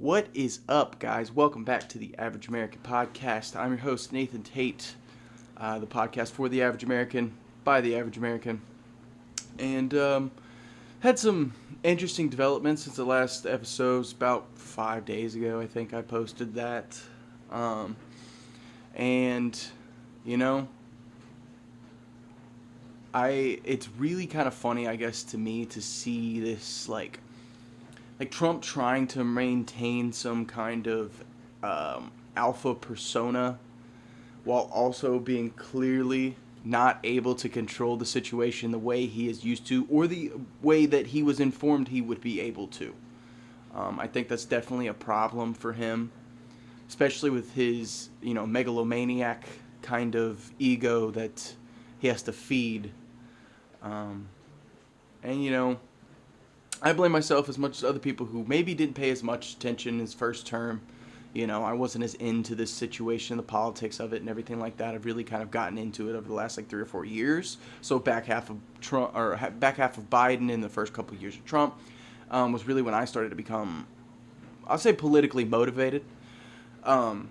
What is up, guys? Welcome back to the Average American Podcast. I'm your host, Nathan Tate, the podcast for the Average American, by the Average American. And had some interesting developments since the last episode. About 5 days ago, I think I posted that. And, you know, it's really kind of funny, I guess, to me to see this, like Trump trying to maintain some kind of alpha persona while also being clearly not able to control the situation the way he is used to or the way that he was informed he would be able to. I think that's definitely a problem for him, especially with his, megalomaniac kind of ego that he has to feed. I blame myself as much as other people who maybe didn't pay as much attention in his first term. I wasn't as into this situation, the politics of it and everything like that. I've really kind of gotten into it over the last 3 or 4 years. So back half of Biden and the first couple of years of Trump was really when I started to become, I'll say, politically motivated. I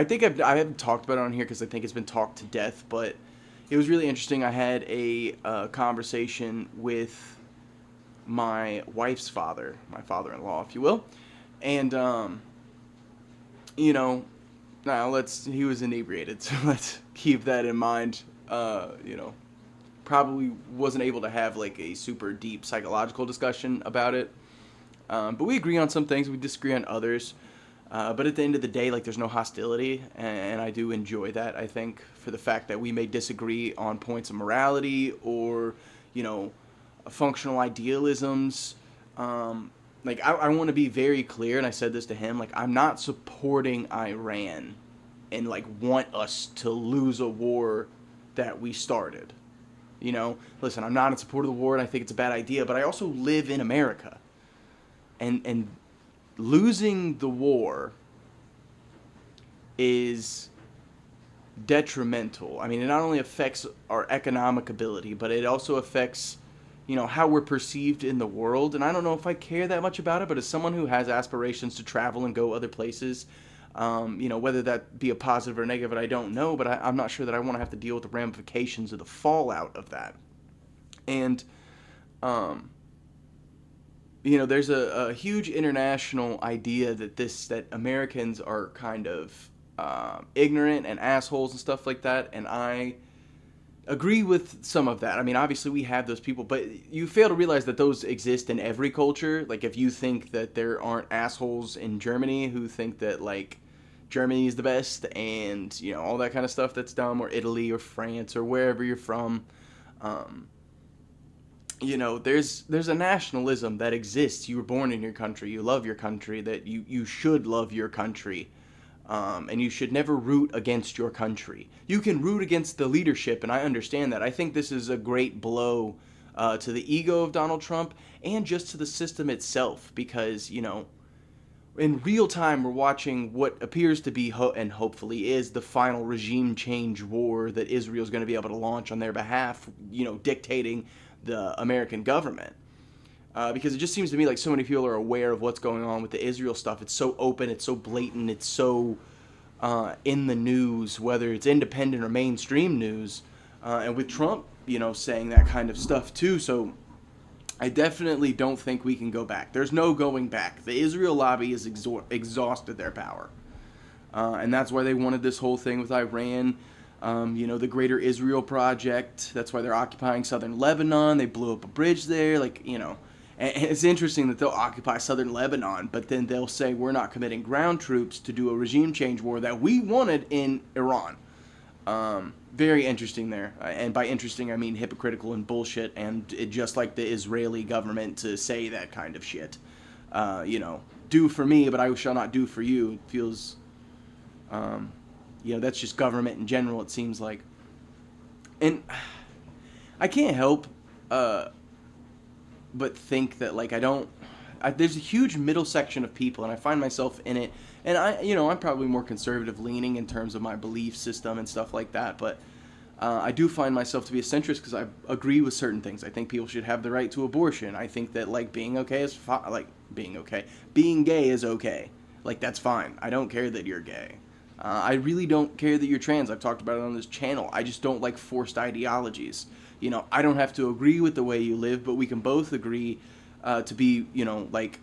think I haven't talked about it on here because I think it's been talked to death, but it was really interesting. I had a conversation with my wife's father, my father-in-law, if you will. And, he was inebriated, so let's keep that in mind. Probably wasn't able to have like a super deep psychological discussion about it. But we agree on some things, we disagree on others. But at the end of the day, there's no hostility, and I do enjoy that, I think, for the fact that we may disagree on points of morality or, functional idealisms. I want to be very clear, and I said this to him, I'm not supporting Iran and, want us to lose a war that we started. Listen, I'm not in support of the war, and I think it's a bad idea, but I also live in America. And losing the war is detrimental. I mean, it not only affects our economic ability, but it also affects, how we're perceived in the world. And I don't know if I care that much about it, but as someone who has aspirations to travel and go other places, whether that be a positive or negative, I don't know, but I'm not sure that I want to have to deal with the ramifications of the fallout of that. And, there's a huge international idea that Americans are kind of ignorant and assholes and stuff like that, and I agree with some of that. I mean, obviously we have those people, but you fail to realize that those exist in every culture. If you think that there aren't assholes in Germany who think that, Germany is the best and, all that kind of stuff that's dumb, or Italy or France or wherever you're from, there's a nationalism that exists. You were born in your country. You love your country. That you should love your country. And you should never root against your country. You can root against the leadership, and I understand that. I think this is a great blow to the ego of Donald Trump and just to the system itself because, in real time we're watching what appears to be, and hopefully is, the final regime change war that Israel's going to be able to launch on their behalf, dictating the American government. Because it just seems to me like so many people are aware of what's going on with the Israel stuff. It's so open, it's so blatant, it's so in the news, whether it's independent or mainstream news. And with Trump, saying that kind of stuff too. So I definitely don't think we can go back. There's no going back. The Israel lobby has exhausted their power. And that's why they wanted this whole thing with Iran. The Greater Israel Project. That's why they're occupying southern Lebanon. They blew up a bridge there. And it's interesting that they'll occupy southern Lebanon, but then they'll say we're not committing ground troops to do a regime change war that we wanted in Iran. Very interesting there. And by interesting, I mean hypocritical and bullshit, and just like the Israeli government to say that kind of shit. Do for me, but I shall not do for you. It feels, that's just government in general, it seems like. And I can't help but think that there's a huge middle section of people, and I find myself in it, and I'm probably more conservative leaning in terms of my belief system and stuff like that, but I do find myself to be a centrist because I agree with certain things. I think people should have the right to abortion. I think that like being okay is being gay is okay. Like that's fine. I don't care that you're gay. I really don't care that you're trans. I've talked about it on this channel. I just don't like forced ideologies. You know, I don't have to agree with the way you live, but we can both agree to be, you know, like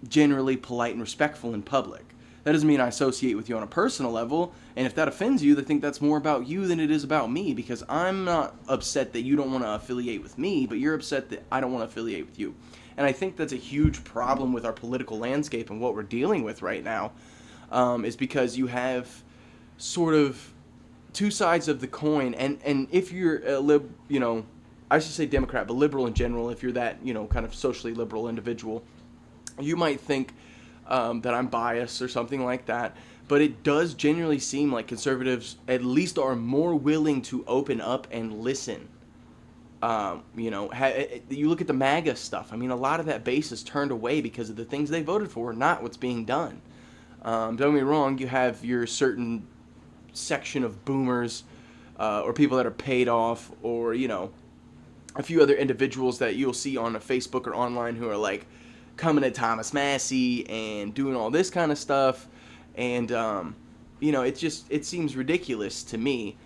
generally polite and respectful in public. That doesn't mean I associate with you on a personal level, and if that offends you, I think that's more about you than it is about me, because I'm not upset that you don't want to affiliate with me, but you're upset that I don't want to affiliate with you. And I think that's a huge problem with our political landscape and what we're dealing with right now, is because you have sort of two sides of the coin, and if you're a I should say Democrat, but liberal in general, if you're that, you know, kind of socially liberal individual, you might think that I'm biased or something like that, but it does genuinely seem like conservatives at least are more willing to open up and listen. You look at the MAGA stuff. I mean, a lot of that base is turned away because of the things they voted for, not what's being done. Don't get me wrong, you have your certain section of boomers or people that are paid off, or, you know, a few other individuals that you'll see on Facebook or online who are like coming at Thomas Massey and doing all this kind of stuff, and it seems ridiculous to me,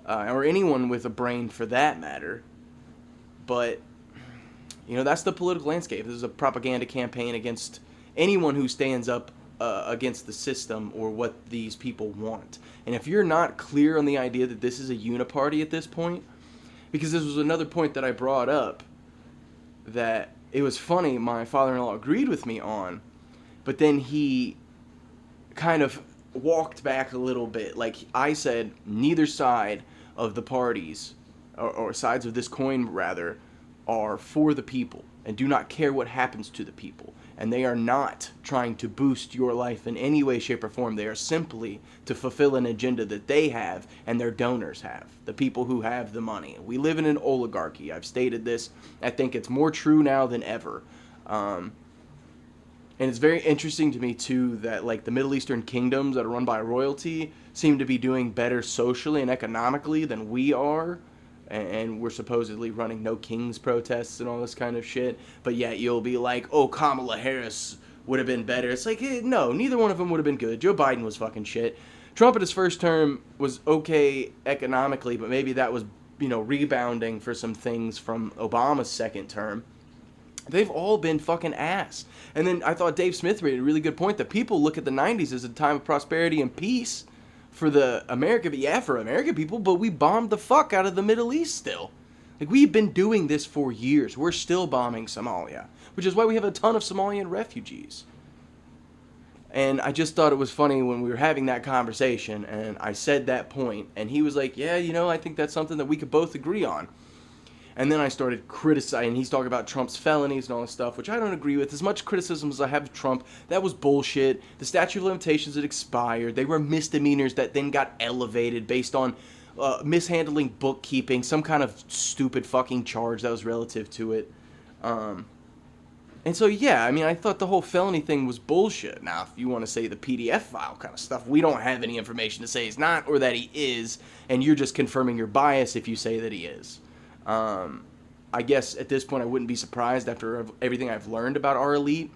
or anyone with a brain for that matter. But you know, that's the political landscape. This is a propaganda campaign against anyone who stands up against the system or what these people want. And if you're not clear on the idea that this is a uniparty at this point, because this was another point that I brought up that it was funny, my father-in-law agreed with me on, but then he kind of walked back a little bit. Like I said, neither side of the parties, or sides of this coin rather, are for the people and do not care what happens to the people. And they are not trying to boost your life in any way, shape, or form. They are simply to fulfill an agenda that they have and their donors have, the people who have the money. We live in an oligarchy. I've stated this. I think it's more true now than ever. And it's very interesting to me, too, that like the Middle Eastern kingdoms that are run by royalty seem to be doing better socially and economically than we are. And we're supposedly running no kings protests and all this kind of shit, but yet you'll be like, oh, Kamala Harris would have been better. It's like, no, neither one of them would have been good. Joe Biden was fucking shit. Trump at his first term was okay economically, but maybe that was, you know, rebounding for some things from Obama's second term. They've all been fucking ass. And then I thought Dave Smith made a really good point that people look at the 90s as a time of prosperity and peace for American people, but we bombed the fuck out of the Middle East still. Like, we've been doing this for years. We're still bombing Somalia, which is why we have a ton of Somalian refugees. And I just thought it was funny when we were having that conversation, and I said that point, and he was like, yeah, you know, I think that's something that we could both agree on. And then I started criticizing. He's talking about Trump's felonies and all this stuff, which I don't agree with. As much criticism as I have of Trump, that was bullshit. The statute of limitations had expired. They were misdemeanors that then got elevated based on mishandling bookkeeping, some kind of stupid fucking charge that was relative to it. And so, yeah, I mean, I thought the whole felony thing was bullshit. Now, if you want to say the PDF file kind of stuff, we don't have any information to say he's not or that he is, and you're just confirming your bias if you say that he is. I guess at this point I wouldn't be surprised after everything I've learned about our elite,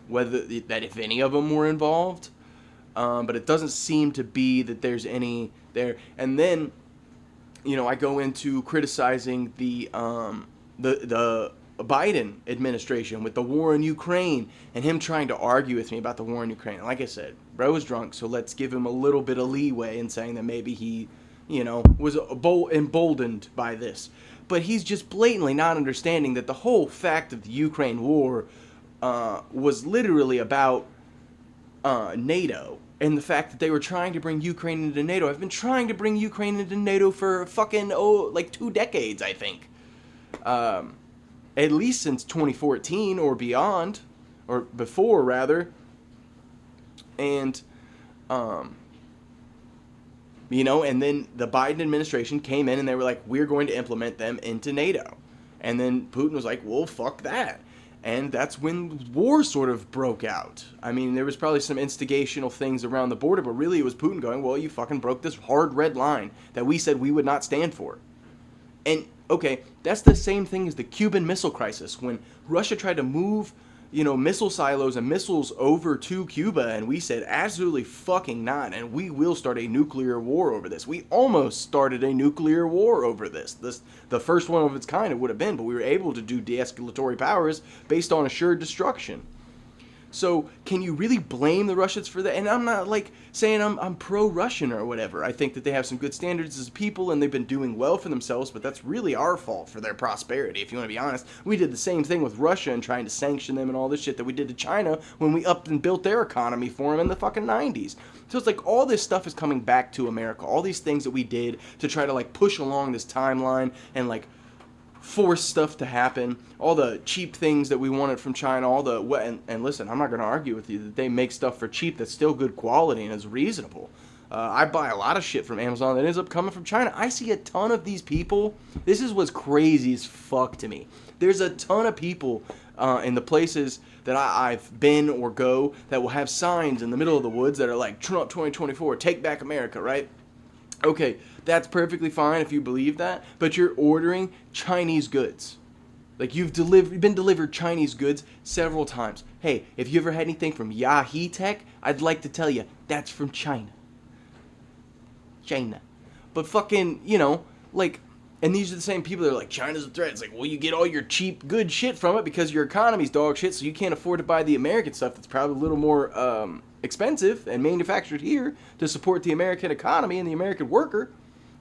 whether that if any of them were involved. But it doesn't seem to be that there's any there. And then, you know, I go into criticizing the Biden administration with the war in Ukraine and him trying to argue with me about the war in Ukraine. And like I said, bro was drunk, so let's give him a little bit of leeway in saying that maybe he, you know, was emboldened by this. But he's just blatantly not understanding that the whole fact of the Ukraine war was literally about NATO and the fact that they were trying to bring Ukraine into NATO. I've been trying to bring Ukraine into NATO for fucking, like 2 decades, I think. At least since 2014 or beyond, or before, rather. And, you know, and then the Biden administration came in and they were like, we're going to implement them into NATO. And then Putin was like, well, fuck that. And that's when war sort of broke out. I mean, there was probably some instigational things around the border, but really it was Putin going, well, you fucking broke this hard red line that we said we would not stand for. And okay, that's the same thing as the Cuban Missile Crisis, when Russia tried to move, missile silos and missiles over to Cuba, and we said absolutely fucking not, and we will start a nuclear war over this. We almost started a nuclear war over this. The first one of its kind it would have been, but we were able to do de-escalatory powers based on assured destruction. So can you really blame the Russians for that? And I'm not like saying I'm pro-Russian or whatever. I think that they have some good standards as people and they've been doing well for themselves, but that's really our fault for their prosperity, if you want to be honest. We did the same thing with Russia and trying to sanction them and all this shit that we did to China when we upped and built their economy for them in the fucking 90s. So it's like all this stuff is coming back to America. All these things that we did to try to like push along this timeline and like force stuff to happen, all the cheap things that we wanted from China, all the and listen, I'm not going to argue with you that they make stuff for cheap that's still good quality and is reasonable. I buy a lot of shit from Amazon that ends up coming from China. I see a ton of these people. This is what's crazy as fuck to me. There's a ton of people in the places that I've been or go that will have signs in the middle of the woods that are like Trump 2024, take back America, right? Okay, that's perfectly fine if you believe that, but you're ordering Chinese goods. Like you've been delivered Chinese goods several times. Hey, if you ever had anything from Yahi Tech, I'd like to tell you, that's from China. China. But fucking, like, and these are the same people that are like, China's a threat. It's like, well, you get all your cheap, good shit from it because your economy's dog shit, so you can't afford to buy the American stuff that's probably a little more expensive and manufactured here to support the American economy and the American worker.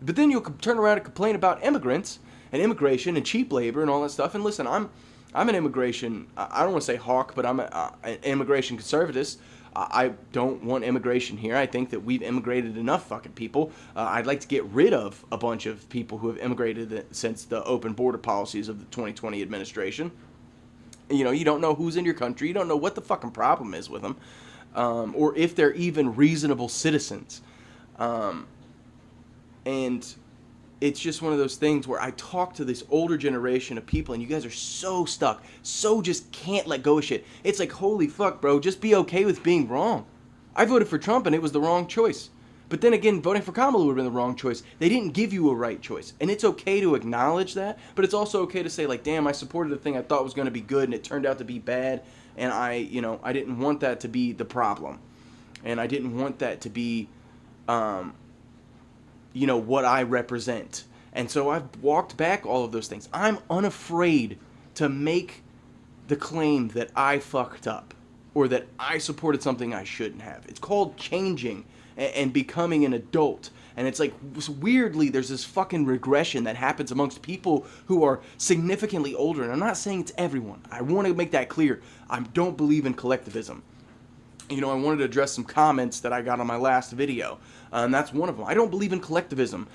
But then you'll turn around and complain about immigrants and immigration and cheap labor and all that stuff. And listen, I'm an immigration, I don't want to say hawk, but I'm an immigration conservatist. I don't want immigration here. I think that we've immigrated enough fucking people. I'd like to get rid of a bunch of people who have immigrated since the open border policies of the 2020 administration. You don't know who's in your country. You don't know what the fucking problem is with them. Or if they're even reasonable citizens. And it's just one of those things where I talk to this older generation of people and you guys are so stuck, so just can't let go of shit. It's like, holy fuck, bro, just be okay with being wrong. I voted for Trump and it was the wrong choice. But then again, voting for Kamala would have been the wrong choice. They didn't give you a right choice. And it's okay to acknowledge that, but it's also okay to say like, damn, I supported a thing I thought was going to be good and it turned out to be bad. And I didn't want that to be the problem. And I didn't want that to be, what I represent. And so I've walked back all of those things. I'm unafraid to make the claim that I fucked up or that I supported something I shouldn't have. It's called changing and becoming an adult. And it's like, weirdly, there's this fucking regression that happens amongst people who are significantly older. And I'm not saying it's everyone. I want to make that clear. I don't believe in collectivism. I wanted to address some comments that I got on my last video. And that's one of them. I don't believe in collectivism.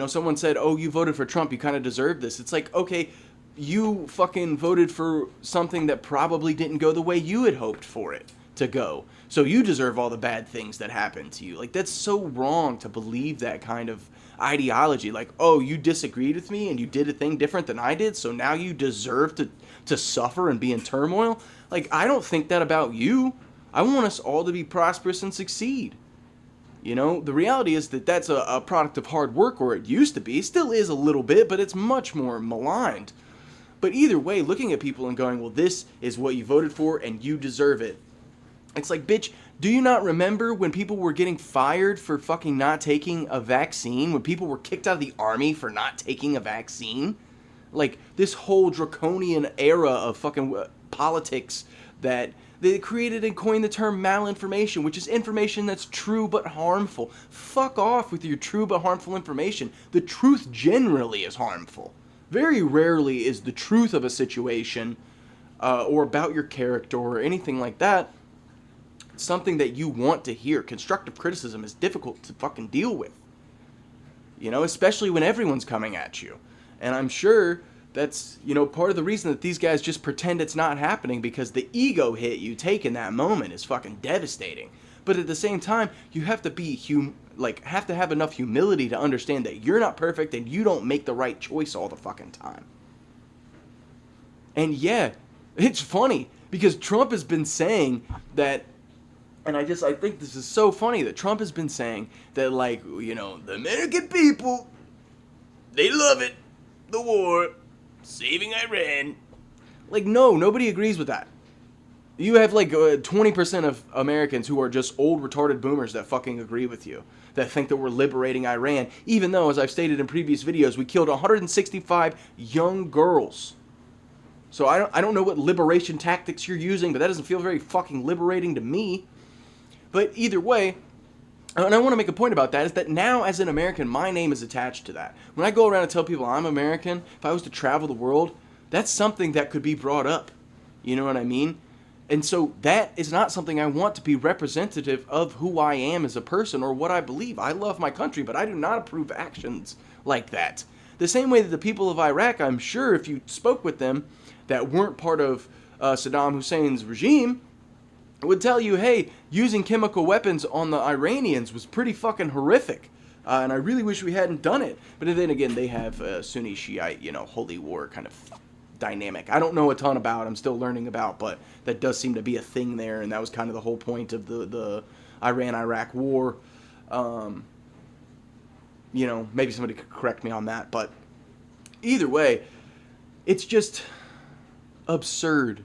Someone said, oh, you voted for Trump, you kind of deserve this. It's like, okay, you fucking voted for something that probably didn't go the way you had hoped for it to go. So you deserve all the bad things that happened to you. Like, that's so wrong to believe that kind of ideology. Like, oh, you disagreed with me and you did a thing different than I did, so now you deserve to suffer and be in turmoil? Like, I don't think that about you. I want us all to be prosperous and succeed. The reality is that that's a product of hard work, or it used to be. It still is a little bit, but it's much more maligned. But either way, looking at people and going, well, this is what you voted for and you deserve it. It's like, bitch, do you not remember when people were getting fired for fucking not taking a vaccine? When people were kicked out of the army for not taking a vaccine? Like, this whole draconian era of fucking politics that they created and coined the term malinformation, which is information that's true but harmful. Fuck off with your true but harmful information. The truth generally is harmful. Very rarely is the truth of a situation or about your character or anything like that something that you want to hear. Constructive criticism is difficult to fucking deal with. Especially when everyone's coming at you. And I'm sure that's, part of the reason that these guys just pretend it's not happening, because the ego hit you take in that moment is fucking devastating. But at the same time, you have to be have to have enough humility to understand that you're not perfect and you don't make the right choice all the fucking time. And yeah, it's funny because Trump has been saying that, and I think this is so funny that Trump has been saying that, the American people, they love it. the war, saving Iran. Like, no, nobody agrees with that. You have like 20% of Americans who are just old retarded boomers that fucking agree with you, that think that we're liberating Iran, even though, as I've stated in previous videos, we killed 165 young girls. So I don't know what liberation tactics you're using, but that doesn't feel very fucking liberating to me. But either way, and I want to make a point about that, is that now as an American, my name is attached to that. When I go around and tell people I'm American, if I was to travel the world, that's something that could be brought up. You know what I mean? And so that is not something I want to be representative of who I am as a person or what I believe. I love my country, but I do not approve actions like that. The same way that the people of Iraq, I'm sure if you spoke with them that weren't part of Saddam Hussein's regime, would tell you, hey, using chemical weapons on the Iranians was pretty fucking horrific. And I really wish we hadn't done it. But then again, they have Sunni Shiite, holy war kind of dynamic. I don't know a ton about, I'm still learning about, but that does seem to be a thing there, and that was kind of the whole point of the Iran-Iraq war. Maybe somebody could correct me on that, but either way, it's just absurd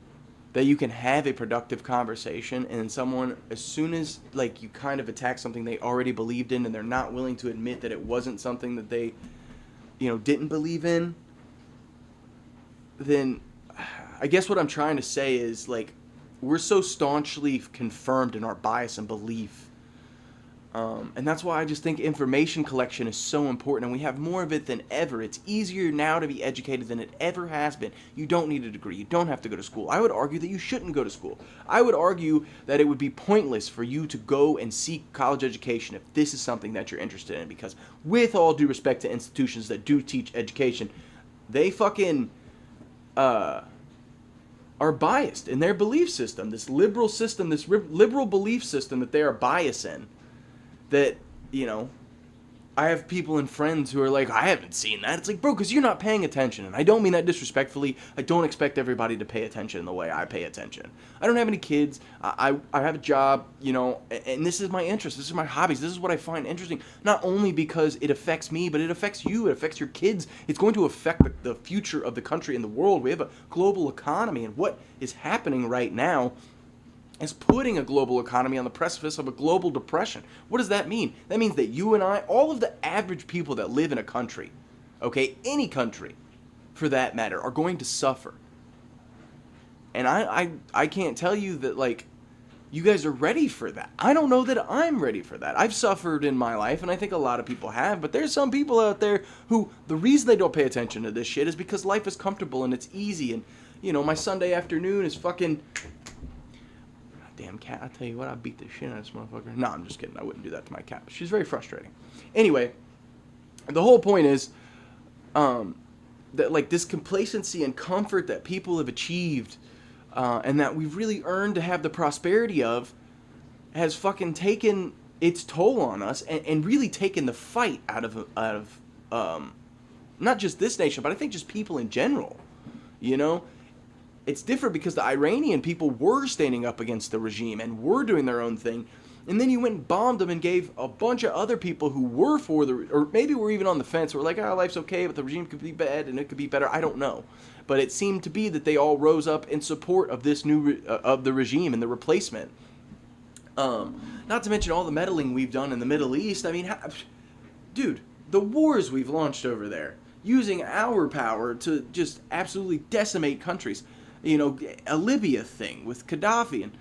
that you can have a productive conversation and someone, as soon as like you kind of attack something they already believed in and they're not willing to admit that it wasn't something that they didn't believe in, then I guess what I'm trying to say is, like, we're so staunchly confirmed in our bias and belief. And that's why I just think information collection is so important, and we have more of it than ever. It's easier now to be educated than it ever has been. You don't need a degree. You don't have to go to school. I would argue that you shouldn't go to school. I would argue that it would be pointless for you to go and seek college education if this is something that you're interested in, because with all due respect to institutions that do teach education, they fucking are biased in their belief system, this liberal system, this liberal belief system that they are biased in. That, I have people and friends who are like, I haven't seen that. It's like, bro, because you're not paying attention. And I don't mean that disrespectfully. I don't expect everybody to pay attention the way I pay attention. I don't have any kids. I have a job, and this is my interest. This is my hobbies. This is what I find interesting. Not only because it affects me, but it affects you. It affects your kids. It's going to affect the future of the country and the world. We have a global economy, and what is happening right now is putting a global economy on the precipice of a global depression. What does that mean? That means that you and I, all of the average people that live in a country, okay, any country for that matter, are going to suffer. And I can't tell you that, like, you guys are ready for that. I don't know that I'm ready for that. I've suffered in my life, and I think a lot of people have, but there's some people out there who, the reason they don't pay attention to this shit is because life is comfortable and it's easy, and, my Sunday afternoon is fucking... Damn cat, I tell you what, I beat the shit out of this motherfucker. No, I'm just kidding. I wouldn't do that to my cat. She's very frustrating. Anyway, the whole point is that, like, this complacency and comfort that people have achieved and that we've really earned to have the prosperity of has fucking taken its toll on us and really taken the fight out of not just this nation, but I think just people in general, It's different because the Iranian people were standing up against the regime and were doing their own thing. And then you went and bombed them and gave a bunch of other people who were or maybe were even on the fence, were like, life's okay, but the regime could be bad and it could be better. I don't know. But it seemed to be that they all rose up in support of this of the regime and the replacement. Not to mention all the meddling we've done in the Middle East. I mean, dude, the wars we've launched over there, using our power to just absolutely decimate countries. A Libya thing with Gaddafi. And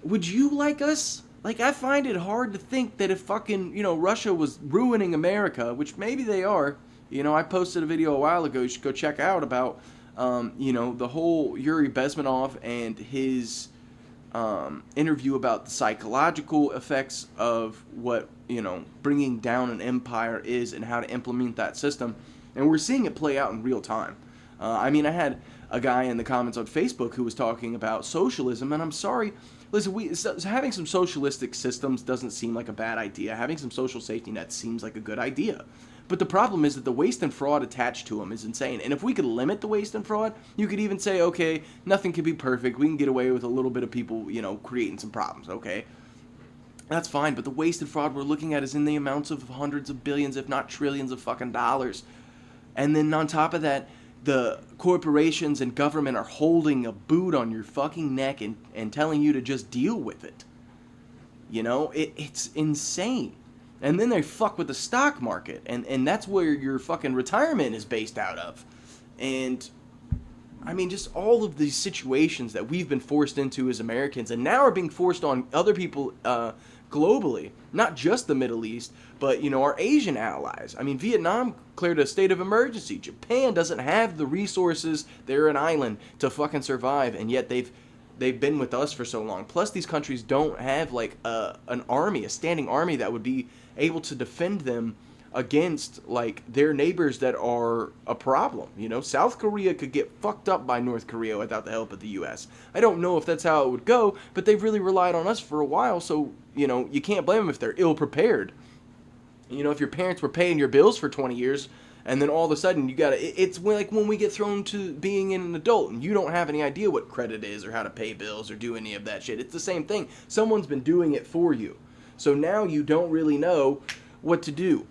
would you like us? Like, I find it hard to think that if fucking, Russia was ruining America, which maybe they are. I posted a video a while ago you should go check out about, the whole Yuri Bezmenov and his interview about the psychological effects of what, bringing down an empire is and how to implement that system. And we're seeing it play out in real time. I had a guy in the comments on Facebook who was talking about socialism, and I'm sorry, listen, having some socialistic systems doesn't seem like a bad idea. Having some social safety nets seems like a good idea. But the problem is that the waste and fraud attached to them is insane. And if we could limit the waste and fraud, you could even say, okay, nothing can be perfect. We can get away with a little bit of people, creating some problems, okay? That's fine, but the waste and fraud we're looking at is in the amounts of hundreds of billions, if not trillions of fucking dollars. And then on top of that, the corporations and government are holding a boot on your fucking neck and telling you to just deal with it. You know, it's insane. And then they fuck with the stock market, and that's where your fucking retirement is based out of. And I mean, just all of these situations that we've been forced into as Americans, and now are being forced on other people globally, not just the Middle East, but, you know, our Asian allies. I mean, Vietnam cleared a state of emergency. Japan doesn't have the resources. They're an island to fucking survive, and yet they've been with us for so long. Plus, these countries don't have like an army, a standing army that would be able to defend them against like their neighbors that are a problem. You know, South Korea could get fucked up by North Korea without the help of the U.S. I don't know if that's how it would go, but they've really relied on us for a while, so, you know, you can't blame them if they're ill prepared. You know, if your parents were paying your bills for 20 years and then all of a sudden you gotta, it's like when we get thrown to being an adult and you don't have any idea what credit is or how to pay bills or do any of that shit. It's the same thing. Someone's been doing it for you. So now you don't really know what to do.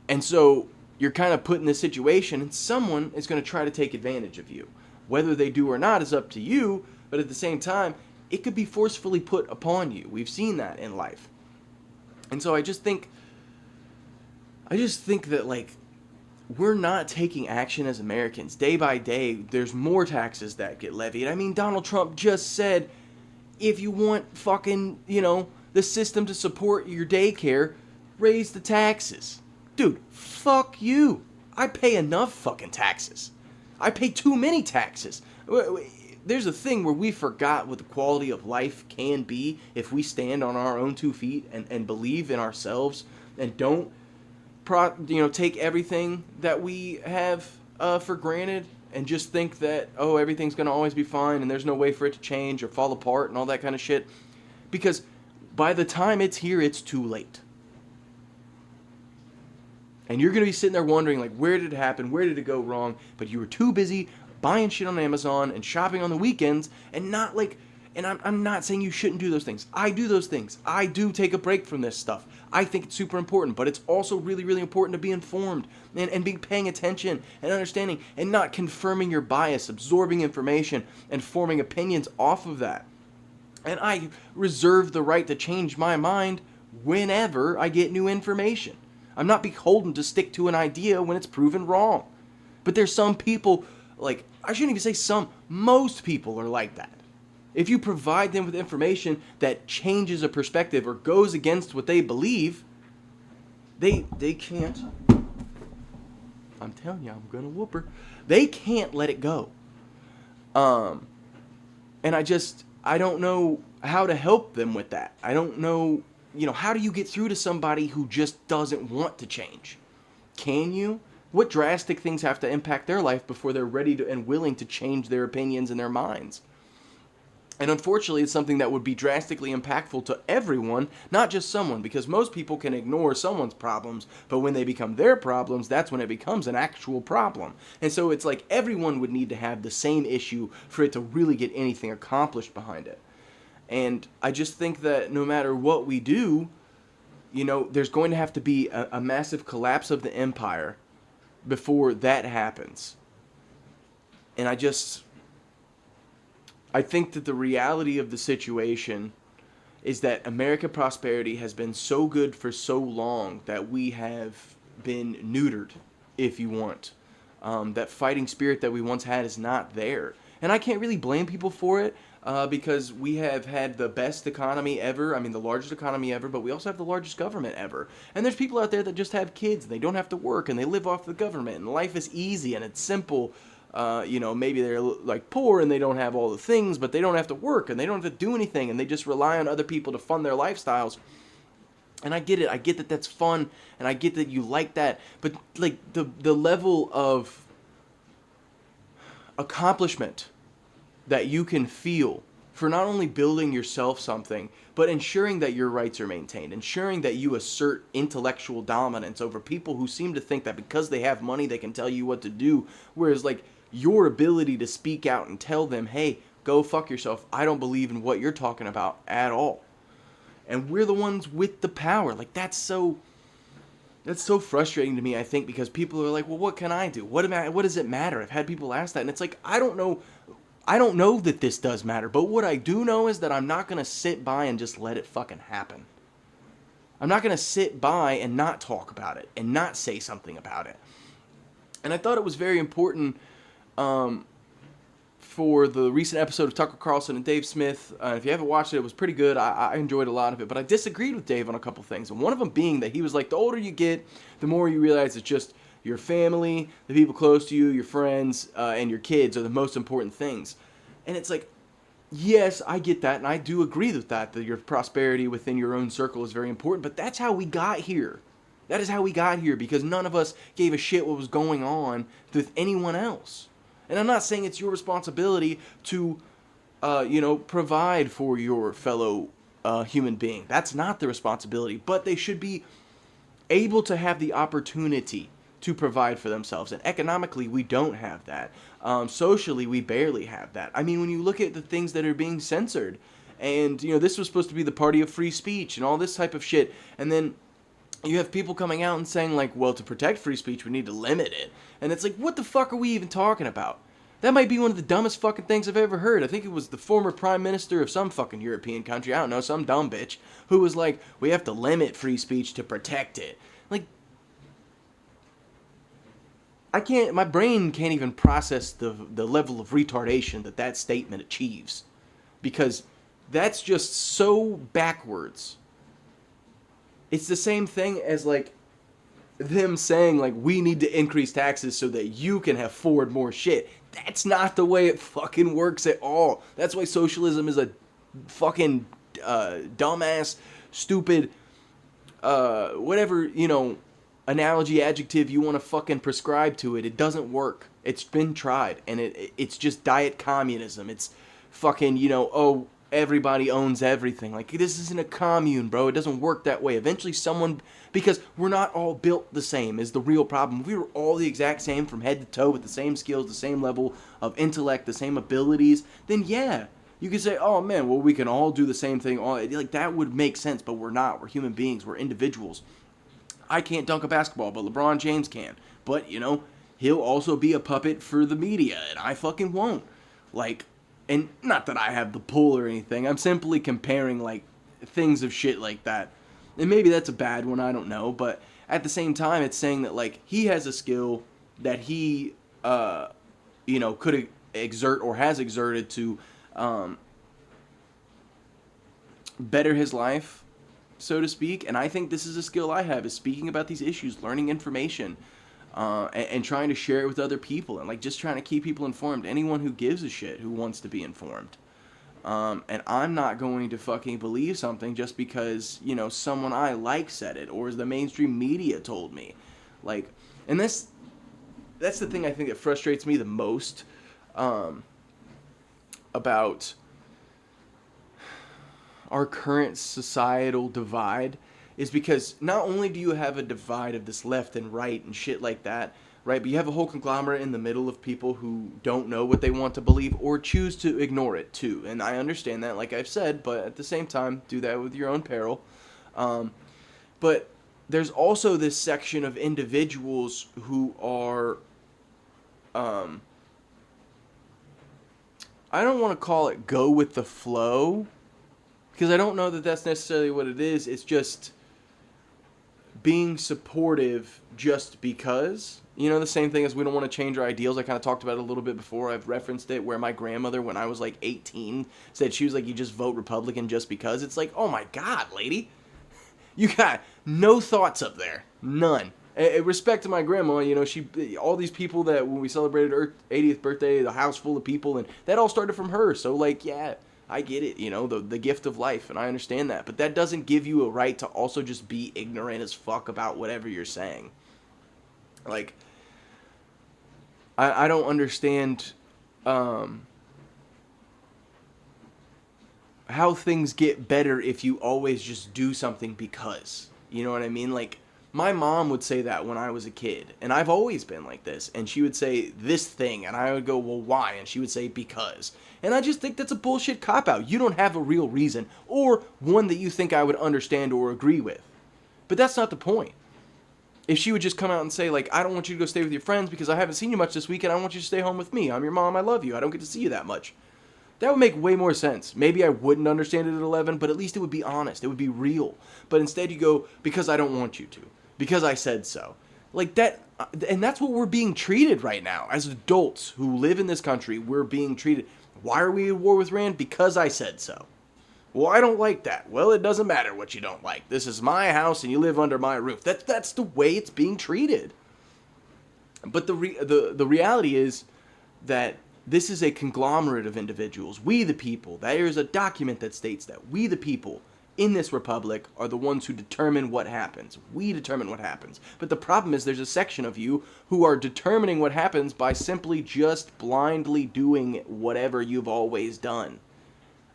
And so you're kind of put in this situation, and someone is going to try to take advantage of you. Whether they do or not is up to you, but at the same time, it could be forcefully put upon you. We've seen that in life. And so I just think that, like, we're not taking action as Americans. Day by day, there's more taxes that get levied. I mean, Donald Trump just said, if you want fucking, you know, the system to support your daycare, raise the taxes. Dude, fuck you. I pay enough fucking taxes. I pay too many taxes. There's a thing where we forgot what the quality of life can be if we stand on our own 2 feet and believe in ourselves and don't, take everything that we have for granted and just think that, oh, everything's going to always be fine and there's no way for it to change or fall apart and all that kind of shit. Because by the time it's here, it's too late. And you're going to be sitting there wondering, like, where did it happen? Where did it go wrong? But you were too busy buying shit on Amazon and shopping on the weekends and not, like, and I'm not saying you shouldn't do those things. I do those things. I do take a break from this stuff. I think it's super important, but it's also really, really important to be informed and be paying attention and understanding and not confirming your bias, absorbing information, and forming opinions off of that. And I reserve the right to change my mind whenever I get new information. I'm not beholden to stick to an idea when it's proven wrong. But there's some people, like, I shouldn't even say some, most people are like that. If you provide them with information that changes a perspective or goes against what they believe, they can't, I'm telling you, I'm gonna whoop her. They can't let it go. And I don't know how to help them with that. I don't know, how do you get through to somebody who just doesn't want to change? Can you? What drastic things have to impact their life before they're ready to and willing to change their opinions and their minds? And unfortunately, it's something that would be drastically impactful to everyone, not just someone, because most people can ignore someone's problems, but when they become their problems, that's when it becomes an actual problem. And so it's like everyone would need to have the same issue for it to really get anything accomplished behind it. And I just think that no matter what we do, there's going to have to be a massive collapse of the empire before that happens. And I think that the reality of the situation is that American prosperity has been so good for so long that we have been neutered, if you want. That fighting spirit that we once had is not there. And I can't really blame people for it because we have had the best economy ever. I mean, the largest economy ever, but we also have the largest government ever. And there's people out there that just have kids and they don't have to work and they live off the government and life is easy and it's simple. Maybe they're like poor and they don't have all the things, but they don't have to work and they don't have to do anything and they just rely on other people to fund their lifestyles. And I get it. I get that that's fun and I get that you like that. But like the level of accomplishment that you can feel for not only building yourself something, but ensuring that your rights are maintained, ensuring that you assert intellectual dominance over people who seem to think that because they have money, they can tell you what to do. Whereas like your ability to speak out and tell them, hey, go fuck yourself. I don't believe in what you're talking about at all. And we're the ones with the power. Like that's That's so frustrating to me, I think, because people are like, well, what can I do? What does it matter? I've had people ask that, and it's like, I don't know. I don't know that this does matter, but what I do know is that I'm not going to sit by and just let it fucking happen. I'm not going to sit by and not talk about it and not say something about it. And I thought it was very important for the recent episode of Tucker Carlson and Dave Smith. If you haven't watched it, it was pretty good. I enjoyed a lot of it, but I disagreed with Dave on a couple things. And one of them being that he was like, the older you get, the more you realize it's just your family, the people close to you, your friends, and your kids are the most important things. And it's like, yes, I get that, and I do agree with that your prosperity within your own circle is very important, but that's how we got here. That is how we got here, because none of us gave a shit what was going on with anyone else. And I'm not saying it's your responsibility to, provide for your fellow human being. That's not the responsibility, but they should be able to have the opportunity to provide for themselves. And economically, we don't have that. Socially, we barely have that. I mean, when you look at the things that are being censored, and, this was supposed to be the party of free speech and all this type of shit, and then you have people coming out and saying, like, well, to protect free speech, we need to limit it. And it's like, what the fuck are we even talking about? That might be one of the dumbest fucking things I've ever heard. I think it was the former prime minister of some fucking European country, I don't know, some dumb bitch, who was like, we have to limit free speech to protect it. Like, my brain can't even process the level of retardation that statement achieves. Because that's just so backwards. It's the same thing as, like, them saying, like, we need to increase taxes so that you can afford more shit. That's not the way it fucking works at all. That's why socialism is a fucking dumbass, stupid, whatever, analogy, adjective you want to fucking prescribe to it. It doesn't work. It's been tried, and it's just diet communism. It's fucking, everybody owns everything. Like, this isn't a commune, bro. It doesn't work that way. Eventually because we're not all built the same is the real problem. If we were all the exact same from head to toe with the same skills, the same level of intellect, the same abilities, then yeah, you could say, oh man, well, we can all do the same thing. Like, that would make sense, but we're not. We're human beings. We're individuals. I can't dunk a basketball, but LeBron James can. But, he'll also be a puppet for the media, and I fucking won't. Like, and not that I have the pull or anything. I'm simply comparing, like, things of shit like that. And maybe that's a bad one, I don't know. But at the same time, it's saying that, like, he has a skill that he, could exert or has exerted to better his life, so to speak. And I think this is a skill I have, is speaking about these issues, learning information, and trying to share it with other people, and, like, just trying to keep people informed. Anyone who gives a shit, who wants to be informed. And I'm not going to fucking believe something just because, someone I like said it, or as the mainstream media told me. Like, and that's the thing I think that frustrates me the most about our current societal divide, is because not only do you have a divide of this left and right and shit like that, right, but you have a whole conglomerate in the middle of people who don't know what they want to believe or choose to ignore it too. And I understand that, like I've said, but at the same time, do that with your own peril. But there's also this section of individuals who are, I don't want to call it go with the flow, because I don't know that that's necessarily what it is. It's just being supportive just because. The same thing as we don't want to change our ideals. I kind of talked about it a little bit before. I've referenced it, where my grandmother, when I was like 18, said she was like, you just vote Republican just because. It's like, oh my God, lady. You got no thoughts up there. None. Respect to my grandma, she, all these people that when we celebrated her 80th birthday, the house full of people, and that all started from her. So, like, yeah, I get it, the gift of life, and I understand that. But that doesn't give you a right to also just be ignorant as fuck about whatever you're saying. Like, I don't understand how things get better if you always just do something because. You know what I mean? Like, my mom would say that when I was a kid, and I've always been like this, and she would say this thing, and I would go, well, why? And she would say, because. And I just think that's a bullshit cop-out. You don't have a real reason, or one that you think I would understand or agree with. But that's not the point. If she would just come out and say, like, I don't want you to go stay with your friends because I haven't seen you much this weekend. I want you to stay home with me. I'm your mom. I love you. I don't get to see you that much. That would make way more sense. Maybe I wouldn't understand it at 11, but at least it would be honest. It would be real. But instead you go, because I don't want you to. Because I said so. Like that, and that's what we're being treated right now. As adults who live in this country, we're being treated. Why are we at war with Rand? Because I said so. Well, I don't like that. Well, it doesn't matter what you don't like. This is my house and you live under my roof. That's the way it's being treated. But the reality is that this is a conglomerate of individuals. We the people. There is a document that states that we the people in this republic are the ones who determine what happens. We determine what happens. But the problem is there's a section of you who are determining what happens by simply just blindly doing whatever you've always done.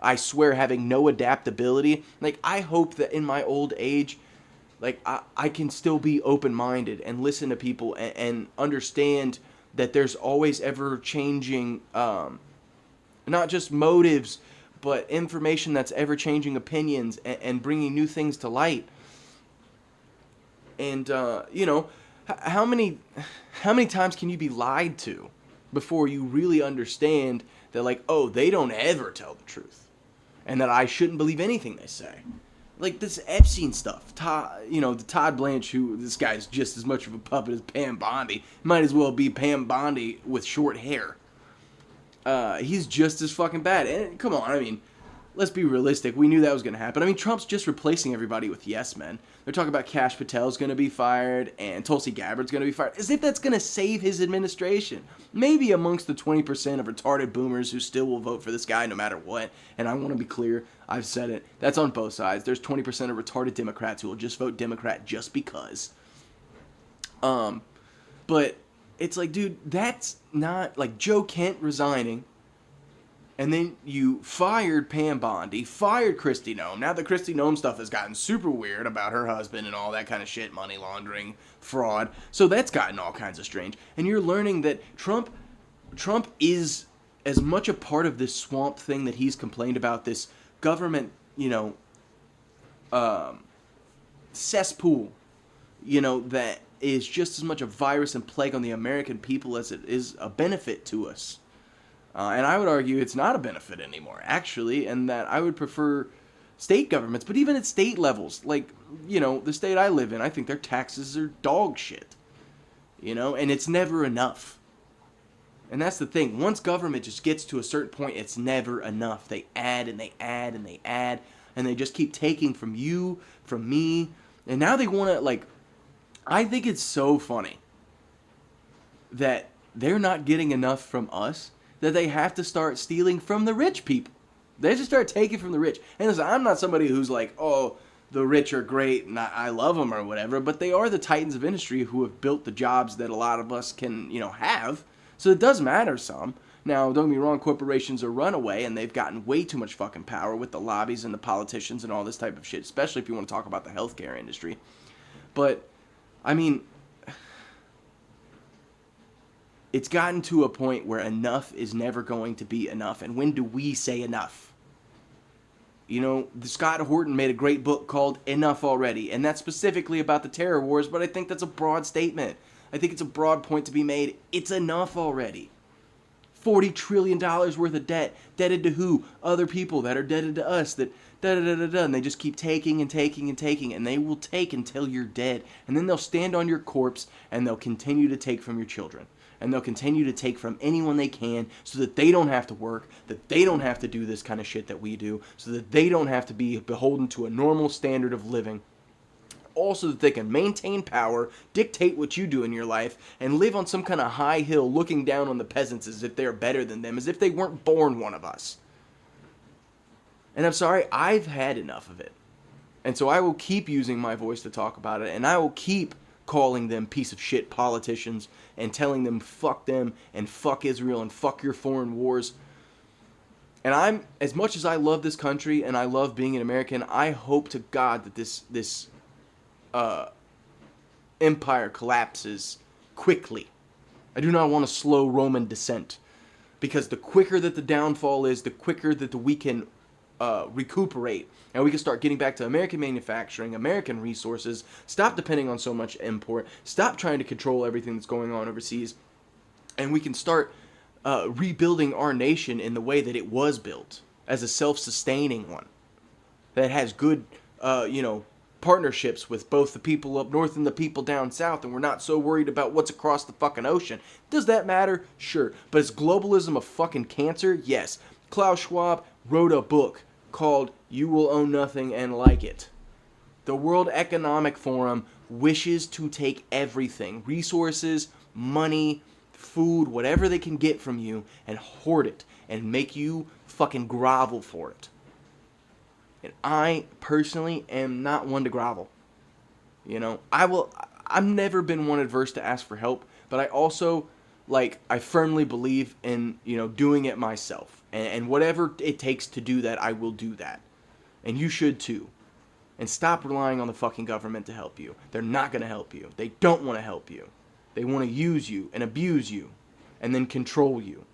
I swear, having no adaptability. Like, I hope that in my old age, like, I can still be open-minded and listen to people and understand that there's always ever-changing, not just motives, but information that's ever-changing opinions and bringing new things to light. And, you know, how many times can you be lied to before you really understand that, like, oh, they don't ever tell the truth, and that I shouldn't believe anything they say? Like this Epstein stuff, the Todd Blanche, who this guy's just as much of a puppet as Pam Bondi. Might as well be Pam Bondi with short hair. He's just as fucking bad. And come on, I mean, let's be realistic. We knew that was going to happen. I mean, Trump's just replacing everybody with yes men. They're talking about Kash Patel's going to be fired and Tulsi Gabbard's going to be fired, as if that's going to save his administration. Maybe amongst the 20% of retarded boomers who still will vote for this guy no matter what. And I want to be clear, I've said it, that's on both sides. There's 20% of retarded Democrats who will just vote Democrat just because. But it's like, dude, that's not, like, Joe Kent resigning. And then you fired Pam Bondi, fired Kristi Noem. Now the Kristi Noem stuff has gotten super weird about her husband and all that kind of shit, money laundering, fraud. So that's gotten all kinds of strange. And you're learning that Trump is as much a part of this swamp thing that he's complained about, this government, cesspool, that is just as much a virus and plague on the American people as it is a benefit to us. And I would argue it's not a benefit anymore, actually, and that I would prefer state governments. But even at state levels, like, the state I live in, I think their taxes are dog shit. And it's never enough. And that's the thing. Once government just gets to a certain point, it's never enough. They add and they add and they add, and they just keep taking from you, from me. And now they want to, like, I think it's so funny that they're not getting enough from us, that they have to start stealing from the rich people. They just start taking from the rich. And listen, I'm not somebody who's like, oh, the rich are great and I love them or whatever, but they are the titans of industry who have built the jobs that a lot of us can, have. So it does matter some. Now, don't get me wrong, corporations are runaway and they've gotten way too much fucking power with the lobbies and the politicians and all this type of shit, especially if you want to talk about the healthcare industry. But, I mean, it's gotten to a point where enough is never going to be enough. And when do we say enough? Scott Horton made a great book called Enough Already, and that's specifically about the terror wars, but I think that's a broad statement. I think it's a broad point to be made. It's enough already. $40 trillion worth of debt. Debted to who? Other people that are debted to us. That and they just keep taking and taking and taking, and they will take until you're dead. And then they'll stand on your corpse, and they'll continue to take from your children. And they'll continue to take from anyone they can so that they don't have to work, that they don't have to do this kind of shit that we do, so that they don't have to be beholden to a normal standard of living. Also that they can maintain power, dictate what you do in your life, and live on some kind of high hill looking down on the peasants as if they're better than them, as if they weren't born one of us. And I'm sorry, I've had enough of it. And so I will keep using my voice to talk about it, and I will keep calling them piece of shit politicians and telling them fuck them and fuck Israel and fuck your foreign wars. And I'm, as much as I love this country and I love being an American, I hope to God that this empire collapses quickly. I do not want a slow Roman descent, because the quicker that the downfall is, the quicker that we can recuperate, and we can start getting back to American manufacturing, American resources, stop depending on so much import, stop trying to control everything that's going on overseas, and we can start rebuilding our nation in the way that it was built, as a self-sustaining one that has good, partnerships with both the people up north and the people down south, and we're not so worried about what's across the fucking ocean. Does that matter? Sure. But is globalism a fucking cancer? Yes. Klaus Schwab wrote a book called You Will Own Nothing and Like It. The World Economic Forum wishes to take everything, resources, money, food, whatever they can get from you, and hoard it and make you fucking grovel for it. And I personally am not one to grovel. I've never been one adverse to ask for help, but I also, I firmly believe in, doing it myself. And whatever it takes to do that, I will do that. And you should too. And stop relying on the fucking government to help you. They're not going to help you. They don't want to help you. They want to use you and abuse you and then control you.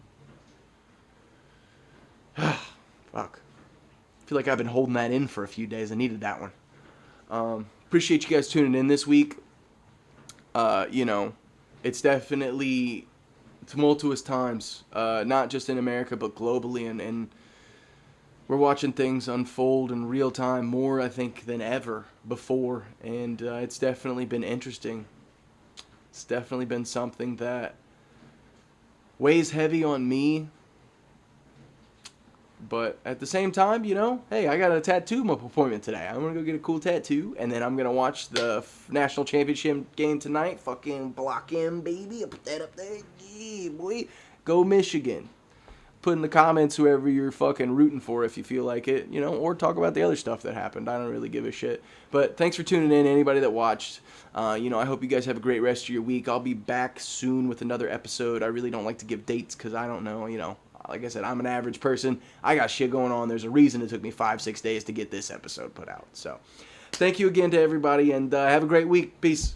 Fuck. I feel like I've been holding that in for a few days. I needed that one. Appreciate you guys tuning in this week. It's definitely tumultuous times, not just in America, but globally. And we're watching things unfold in real time more, I think, than ever before. And it's definitely been interesting. It's definitely been something that weighs heavy on me. But at the same time, hey, I got a tattoo appointment today. I'm going to go get a cool tattoo, and then I'm going to watch the national championship game tonight. Fucking block him, baby. I'll put that up there. Yeah, boy. Go Michigan. Put in the comments whoever you're fucking rooting for if you feel like it, or talk about the other stuff that happened. I don't really give a shit. But thanks for tuning in, anybody that watched. I hope you guys have a great rest of your week. I'll be back soon with another episode. I really don't like to give dates because I don't know, Like I said, I'm an average person. I got shit going on. There's a reason it took me 5-6 days to get this episode put out. So, thank you again to everybody, and have a great week. Peace.